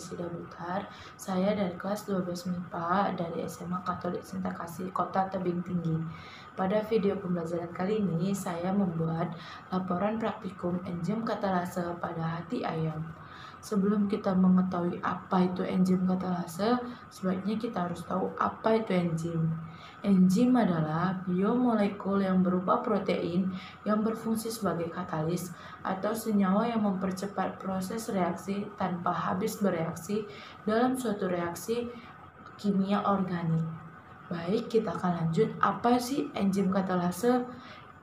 Prisida Butar. Saya dari kelas 12 MIPA dari SMA Katolik Sinta Kasih, Kota Tebing Tinggi. Pada video pembelajaran kali ini, saya membuat laporan praktikum enzim katalase pada hati ayam. Sebelum kita mengetahui apa itu enzim katalase, sebaiknya kita harus tahu apa itu enzim. Enzim adalah biomolekul yang berupa protein yang berfungsi sebagai katalis atau senyawa yang mempercepat proses reaksi tanpa habis bereaksi dalam suatu reaksi kimia organik. Baik, kita akan lanjut. Apa sih enzim katalase?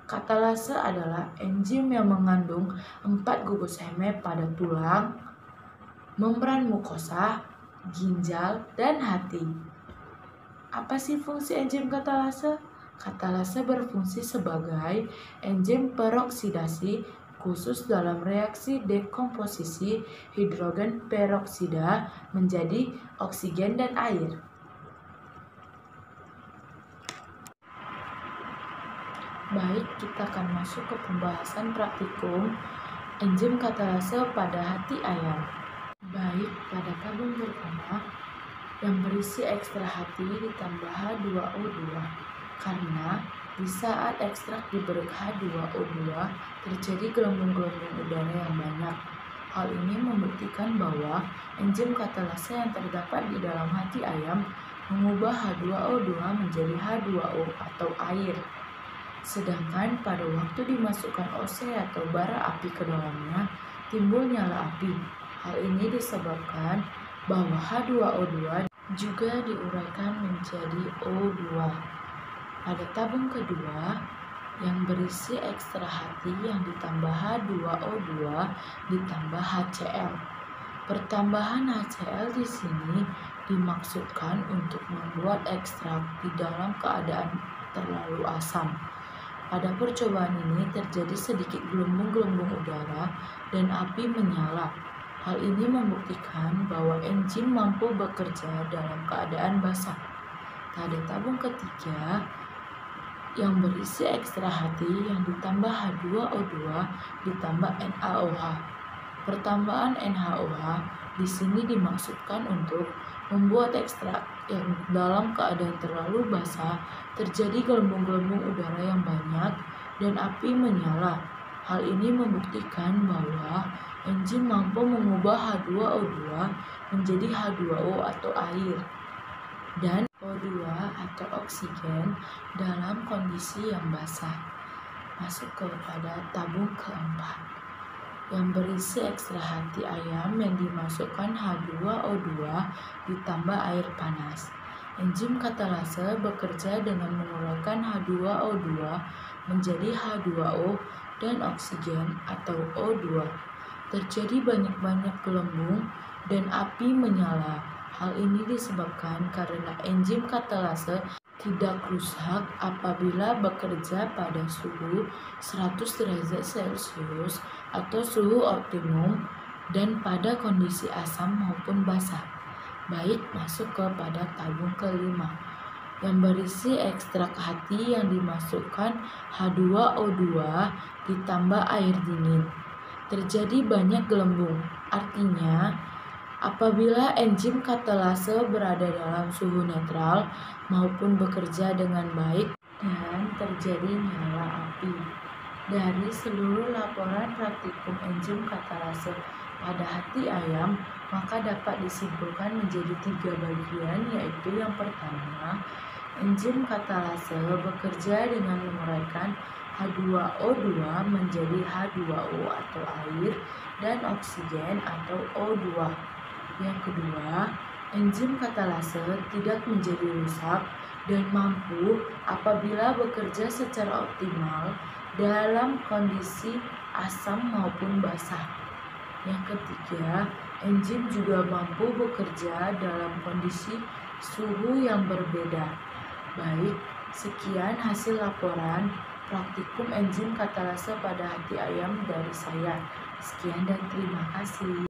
Katalase adalah enzim yang mengandung 4 gugus heme pada tulang, membran mukosa, ginjal, dan hati. Apa sih fungsi enzim katalase? Katalase berfungsi sebagai enzim peroksidasi khusus dalam reaksi dekomposisi hidrogen peroksida menjadi oksigen dan air. Baik, kita akan masuk ke pembahasan praktikum enzim katalase pada hati ayam. Baik, pada tabung pertama yang berisi ekstra hati ditambah H2O2 karena di saat ekstrak diberi H2O2 terjadi gelembung-gelembung udara yang banyak. Hal ini membuktikan bahwa enzim katalase yang terdapat di dalam hati ayam mengubah H2O2 menjadi H2O atau air. Sedangkan pada waktu dimasukkan OC atau bara api ke dalamnya, timbul nyala api. Hal ini disebabkan bahwa H2O2 juga diuraikan menjadi O2. Pada tabung kedua yang berisi ekstra hati yang ditambah H2O2 ditambah HCl. Pertambahan HCl di sini dimaksudkan untuk membuat ekstrak di dalam keadaan terlalu asam. Pada percobaan ini terjadi sedikit gelembung-gelembung udara dan api menyala. Hal ini membuktikan bahwa enzim mampu bekerja dalam keadaan basah. Pada tabung ketiga yang berisi ekstra hati yang ditambah H2O2 ditambah NaOH. Pertambahan NaOH di sini dimaksudkan untuk membuat ekstrak yang dalam keadaan terlalu basah terjadi gelembung-gelembung udara yang banyak dan api menyala. Hal ini membuktikan bahwa enzim mampu mengubah H2O2 menjadi H2O atau air dan O2 atau oksigen dalam kondisi yang basah. Masuk kepada tabung keempat yang berisi ekstra hati ayam yang dimasukkan H2O2 ditambah air panas. Enzim katalase bekerja dengan menguraikan H2O2 menjadi H2O dan oksigen atau O2. Terjadi banyak-banyak gelembung dan api menyala. Hal ini disebabkan karena enzim katalase tidak rusak apabila bekerja pada suhu 100 derajat Celcius atau suhu optimum dan pada kondisi asam maupun basah. Baik, masuk kepada tabung kelima yang berisi ekstrak hati yang dimasukkan H2O2 ditambah air dingin. Terjadi banyak gelembung, artinya apabila enzim katalase berada dalam suhu netral maupun bekerja dengan baik dan terjadi nyala api. Dari seluruh laporan praktikum enzim katalase pada hati ayam, maka dapat disimpulkan menjadi 3 bagian, yaitu yang pertama, enzim katalase bekerja dengan menguraikan H2O2 menjadi H2O atau air dan oksigen atau O2. Yang kedua, enzim katalase tidak menjadi rusak dan mampu apabila bekerja secara optimal dalam kondisi asam maupun basah. Yang ketiga, enzim juga mampu bekerja dalam kondisi suhu yang berbeda. Baik, sekian hasil laporan praktikum enzim katalase pada hati ayam dari saya. Sekian dan terima kasih.